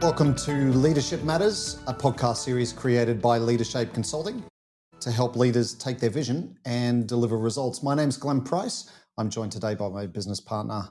Welcome to Leadership Matters, a podcast series created by Leadership Consulting to help leaders take their vision and deliver results. My name's Glenn Price. I'm joined today by my business partner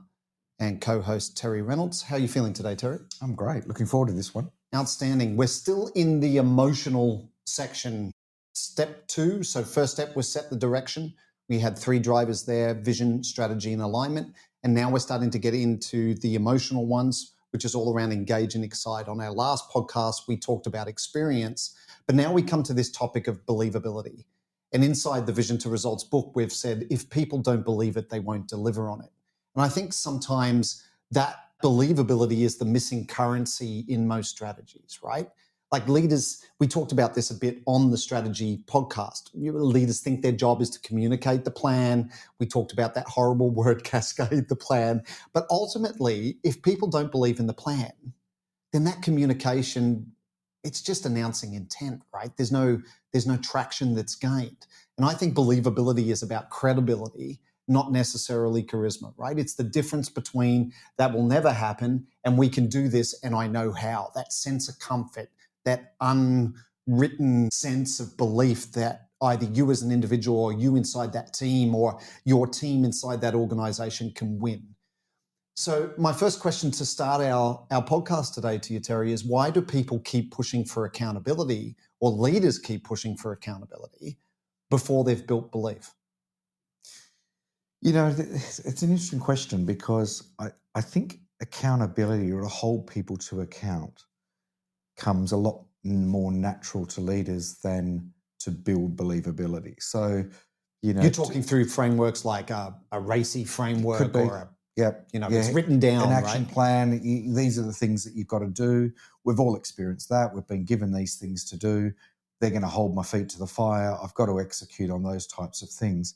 and co-host Terry Reynolds. How are you feeling today, Terry? I'm great. Looking forward to this one. Outstanding. We're still in the emotional section. Step 2. So first step was set the direction. We had 3 drivers there: vision, strategy, and alignment. And now we're starting to get into the emotional ones, which is all around engage and excite. On our last podcast, we talked about experience, but now we come to this topic of believability. And inside the Vision to Results book, we've said, if people don't believe it, they won't deliver on it. And I think sometimes that believability is the missing currency in most strategies, right? Like leaders, we talked about this a bit on the strategy podcast. Leaders think their job is to communicate the plan. We talked about that horrible word cascade, the plan. But ultimately, if people don't believe in the plan, then that communication, it's just announcing intent, right? There's no traction that's gained. And I think believability is about credibility, not necessarily charisma, right? It's the difference between that will never happen and we can do this and I know how. That sense of comfort, that unwritten sense of belief that either you as an individual or you inside that team or your team inside that organization can win. So my first question to start our podcast today to you, Terry, is why do people keep pushing for accountability, or leaders keep pushing for accountability before they've built belief? You know, it's an interesting question because I think accountability, or to hold people to account, comes a lot more natural to leaders than to build believability. So, you know, you're talking through frameworks like a RACI framework or it's written down, an action right? plan. These are the things that you've got to do. We've all experienced that. We've been given these things to do. They're going to hold my feet to the fire. I've got to execute on those types of things.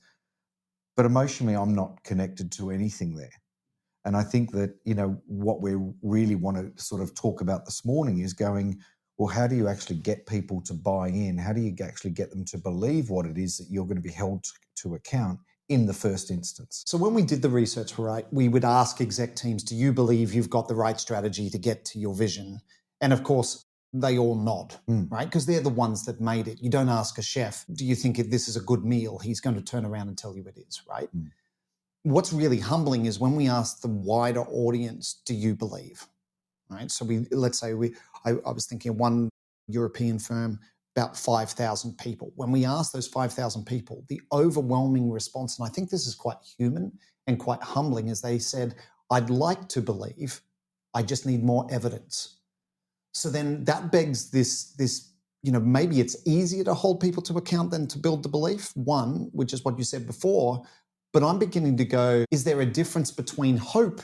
But emotionally, I'm not connected to anything there. And I think that, you know, what we really want to sort of talk about this morning is going, well, how do you actually get people to buy in? How do you actually get them to believe what it is that you're going to be held to account in the first instance? So when we did the research, right, we would ask exec teams, do you believe you've got the right strategy to get to your vision? And of course, they all nod, right? Because they're the ones that made it. You don't ask a chef, do you think if this is a good meal? He's going to turn around and tell you it is, right? What's really humbling is when we ask the wider audience, do you believe, right? So let's say I was thinking of one European firm, about 5,000 people. When we asked those 5,000 people, the overwhelming response, and I think this is quite human and quite humbling, is they said, I'd like to believe, I just need more evidence. So then that begs this, you know, maybe it's easier to hold people to account than to build the belief, one, which is what you said before. But I'm beginning to go, is there a difference between hope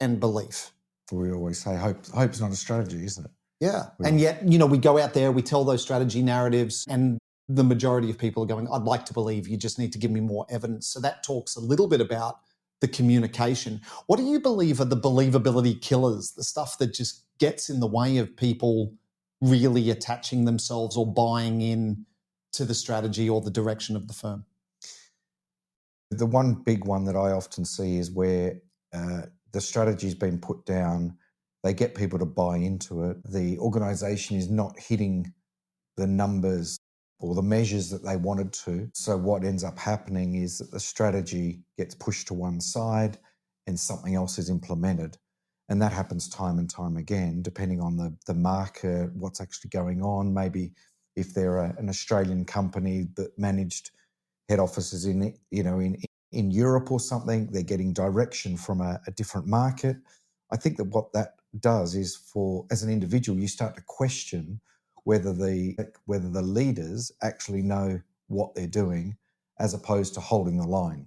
and belief? We always say hope's not a strategy, isn't it? Yeah. And yet, you know, we go out there, we tell those strategy narratives, and the majority of people are going, I'd like to believe, you just need to give me more evidence. So that talks a little bit about the communication. What do you believe are the believability killers, the stuff that just gets in the way of people really attaching themselves or buying in to the strategy or the direction of the firm? The one big one that I often see is where the strategy's been put down, they get people to buy into it. The organisation is not hitting the numbers or the measures that they wanted to. So what ends up happening is that the strategy gets pushed to one side and something else is implemented. And that happens time and time again, depending on the market, what's actually going on. Maybe if they're an Australian company that managed head offices in Europe or something, they're getting direction from a different market. I think that what that does is, as an individual, you start to question whether the leaders actually know what they're doing, as opposed to holding the line.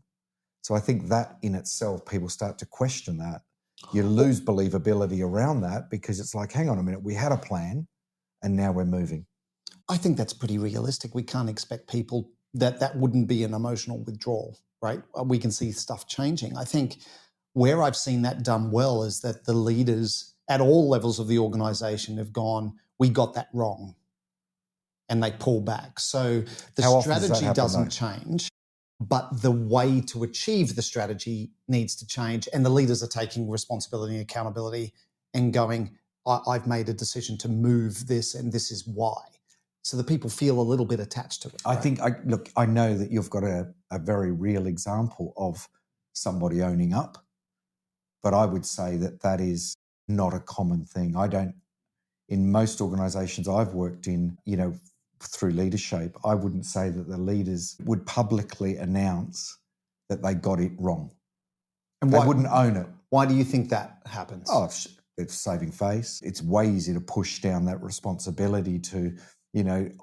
So I think that in itself, people start to question that. You lose believability around that because it's like, hang on a minute, we had a plan and now we're moving. I think that's pretty realistic. We can't expect people that wouldn't be an emotional withdrawal, right? We can see stuff changing. I think where I've seen that done well is that the leaders at all levels of the organization have gone, we got that wrong, and they pull back. So the strategy doesn't change, but the way to achieve the strategy needs to change, and the leaders are taking responsibility and accountability and going, I've made a decision to move this and this is why. So the people feel a little bit attached to it. I think, I know that you've got a very real example of somebody owning up, but I would say that is not a common thing. In most organisations I've worked in, through leadership, I wouldn't say that the leaders would publicly announce that they got it wrong. And they wouldn't own it. Why do you think that happens? Oh, it's saving face. It's way easier to push down that responsibility to,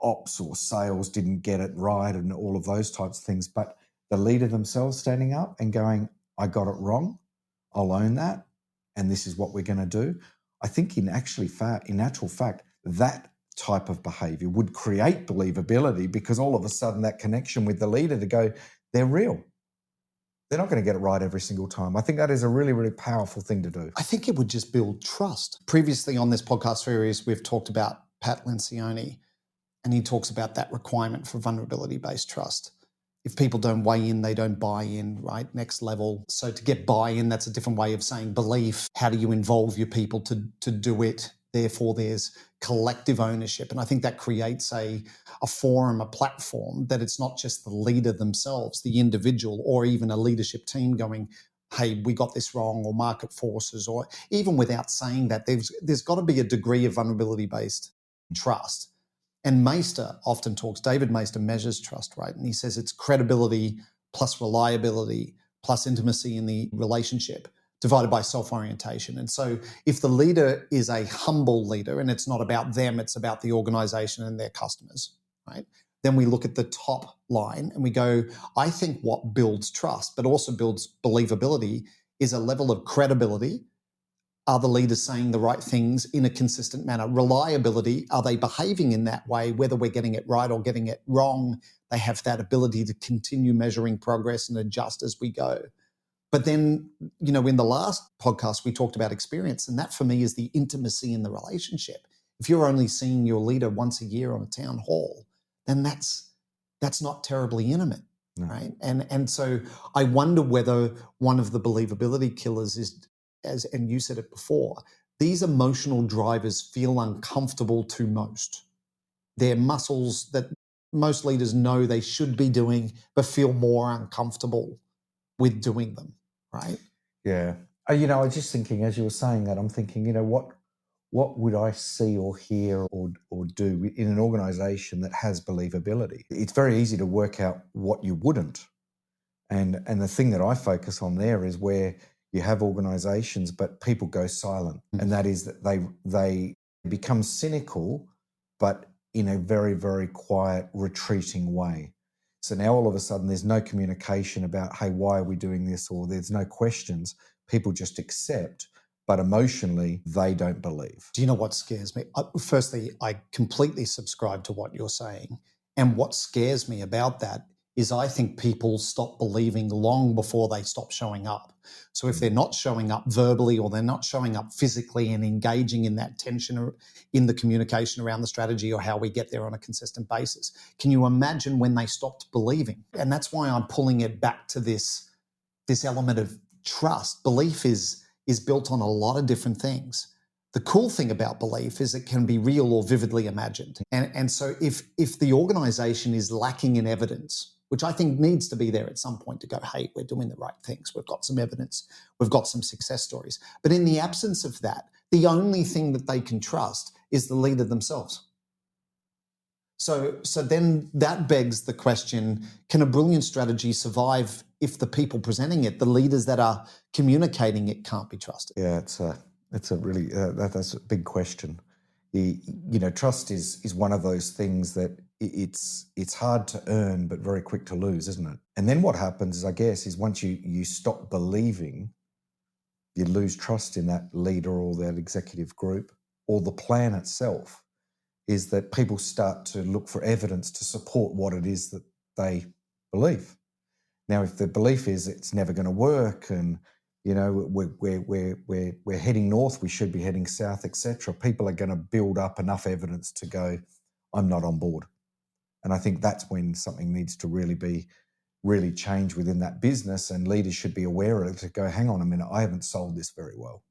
ops or sales didn't get it right and all of those types of things. But the leader themselves standing up and going, I got it wrong, I'll own that, and this is what we're going to do. I think in actual fact, that type of behaviour would create believability, because all of a sudden that connection with the leader to go, they're real. They're not going to get it right every single time. I think that is a really, really powerful thing to do. I think it would just build trust. Previously on this podcast series, we've talked about Pat Lencioni, and he talks about that requirement for vulnerability-based trust. If people don't weigh in, they don't buy in, right? Next level. So to get buy-in, that's a different way of saying belief. How do you involve your people to do it? Therefore, there's collective ownership. And I think that creates a forum, a platform, that it's not just the leader themselves, the individual, or even a leadership team going, hey, we got this wrong, or market forces, or even without saying that, there's got to be a degree of vulnerability-based trust. And David Meister measures trust, right? And he says it's credibility plus reliability plus intimacy in the relationship divided by self-orientation. And so if the leader is a humble leader and it's not about them, it's about the organization and their customers, right? Then we look at the top line and we go, I think what builds trust, but also builds believability, is a level of credibility. Are the leaders saying the right things in a consistent manner? Reliability, are they behaving in that way, whether we're getting it right or getting it wrong? They have that ability to continue measuring progress and adjust as we go. But then, in the last podcast, we talked about experience, and that for me is the intimacy in the relationship. If you're only seeing your leader once a year on a town hall, then that's not terribly intimate, right? And so I wonder whether one of the believability killers is, and you said it before, these emotional drivers feel uncomfortable to most. They're muscles that most leaders know they should be doing, but feel more uncomfortable with doing them, right? Yeah. I was just thinking, as you were saying that, I'm thinking, what would I see or hear or do in an organisation that has believability? It's very easy to work out what you wouldn't. And the thing that I focus on there is where you have organisations, but people go silent. And that is that they become cynical, but in a very, very quiet, retreating way. So now all of a sudden there's no communication about, hey, why are we doing this? Or there's no questions. People just accept, but emotionally they don't believe. Do you know what scares me? Firstly, I completely subscribe to what you're saying. And what scares me about that is I think people stop believing long before they stop showing up. So if they're not showing up verbally or they're not showing up physically and engaging in that tension or in the communication around the strategy or how we get there on a consistent basis, can you imagine when they stopped believing? And that's why I'm pulling it back to this element of trust. Belief is built on a lot of different things. The cool thing about belief is it can be real or vividly imagined. And so if the organization is lacking in evidence, which I think needs to be there at some point to go, hey, we're doing the right things. We've got some evidence. We've got some success stories. But in the absence of that, the only thing that they can trust is the leader themselves. So then that begs the question, can a brilliant strategy survive if the people presenting it, the leaders that are communicating it, can't be trusted? Yeah, it's a really, that's a big question. Trust is one of those things that it's hard to earn, but very quick to lose, isn't it? And then what happens is, I guess, is once you stop believing, you lose trust in that leader or that executive group or the plan itself, is that people start to look for evidence to support what it is that they believe. Now, if the belief is it's never going to work and we're heading north, we should be heading south, etc., people are going to build up enough evidence to go, I'm not on board. And I think that's when something needs to really change within that business, and leaders should be aware of it to go, hang on a minute, I haven't sold this very well.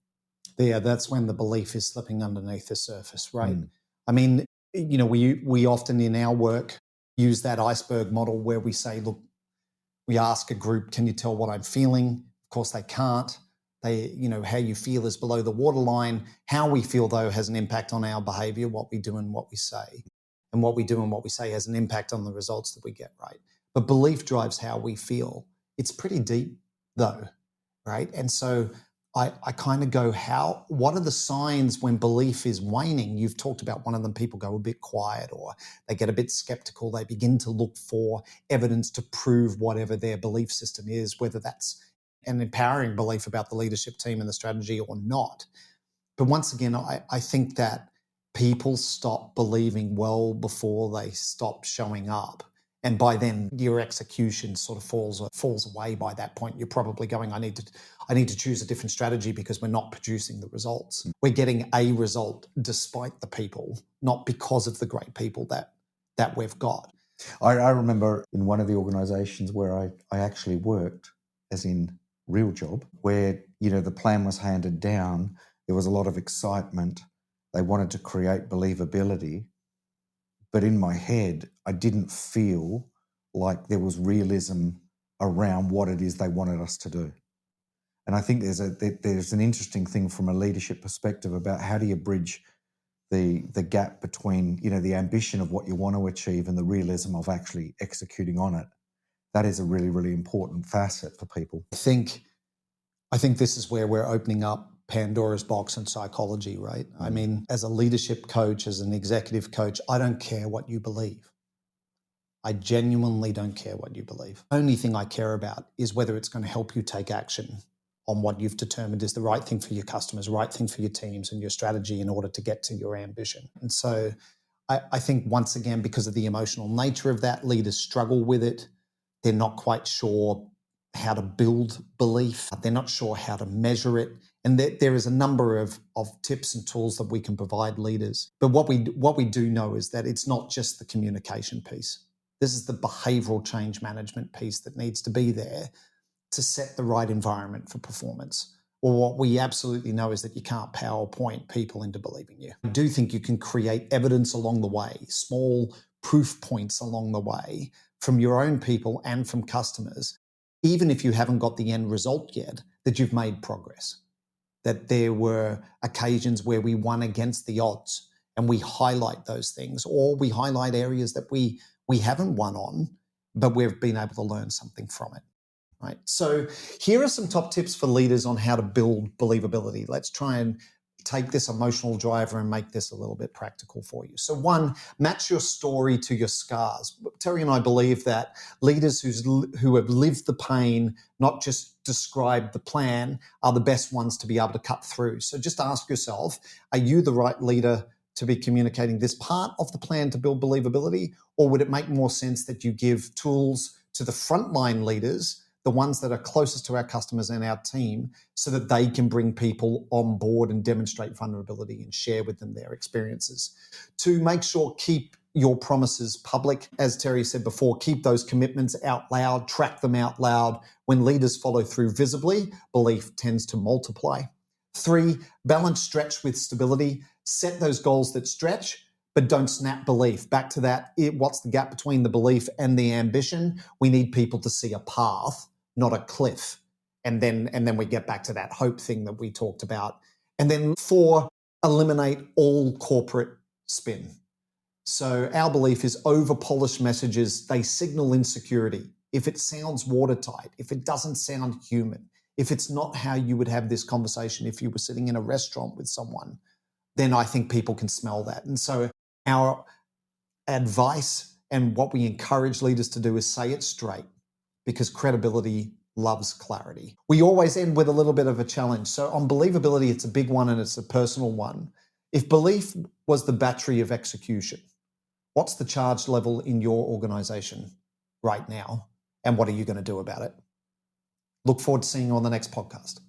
Yeah, that's when the belief is slipping underneath the surface, right? Mm. I mean, we often in our work use that iceberg model where we say, look, we ask a group, can you tell what I'm feeling? Of course, they can't. How you feel is below the waterline. How we feel, though, has an impact on our behavior, what we do and what we say. And what we do and what we say has an impact on the results that we get, right? But belief drives how we feel. It's pretty deep, though, right? And so I kind of go, what are the signs when belief is waning? You've talked about one of them, people go a bit quiet or they get a bit skeptical. They begin to look for evidence to prove whatever their belief system is, whether that's an empowering belief about the leadership team and the strategy or not. But once again, I think that people stop believing well before they stop showing up. And by then, your execution sort of falls away by that point. You're probably going, I need to choose a different strategy because we're not producing the results. We're getting a result despite the people, not because of the great people that we've got. I remember in one of the organisations where I actually worked, as in real job, where, the plan was handed down, there was a lot of excitement. They wanted to create believability. But in my head, I didn't feel like there was realism around what it is they wanted us to do. And I think there's an interesting thing from a leadership perspective about how do you bridge the gap between, the ambition of what you want to achieve and the realism of actually executing on it. That is a really, really important facet for people. I think this is where we're opening up Pandora's box in psychology, right? I mean, as a leadership coach, as an executive coach, I don't care what you believe. I genuinely don't care what you believe. The only thing I care about is whether it's going to help you take action on what you've determined is the right thing for your customers, right thing for your teams and your strategy in order to get to your ambition. And so I think once again, because of the emotional nature of that, leaders struggle with it. They're not quite sure how to build belief. They're not sure how to measure it. And there is a number of tips and tools that we can provide leaders. But what we do know is that it's not just the communication piece. This is the behavioral change management piece that needs to be there to set the right environment for performance. Or what we absolutely know is that you can't PowerPoint people into believing you. I do think you can create evidence along the way, small proof points along the way from your own people and from customers, even if you haven't got the end result yet, that you've made progress, that there were occasions where we won against the odds and we highlight those things, or we highlight areas that we haven't won on, but we've been able to learn something from it. Right. So here are some top tips for leaders on how to build believability. Let's try and take this emotional driver and make this a little bit practical for you. So one, match your story to your scars. Terry and I believe that leaders who have lived the pain, not just described the plan, are the best ones to be able to cut through. So just ask yourself, are you the right leader to be communicating this part of the plan to build believability? Or would it make more sense that you give tools to the frontline leaders, the ones that are closest to our customers and our team, so that they can bring people on board and demonstrate vulnerability and share with them their experiences? To make sure, keep your promises public. As Terry said before, keep those commitments out loud, track them out loud. When leaders follow through visibly, belief tends to multiply. 3, balance stretch with stability. Set those goals that stretch, but don't snap belief. Back to that, what's the gap between the belief and the ambition? We need people to see a path, not a cliff. And then we get back to that hope thing that we talked about. And then 4, eliminate all corporate spin. So our belief is over-polished messages, they signal insecurity. If it sounds watertight, if it doesn't sound human, if it's not how you would have this conversation if you were sitting in a restaurant with someone, then I think people can smell that. And so our advice and what we encourage leaders to do is say it straight, because credibility loves clarity. We always end with a little bit of a challenge. So on believability, it's a big one and it's a personal one. If belief was the battery of execution, what's the charge level in your organization right now? And what are you going to do about it? Look forward to seeing you on the next podcast.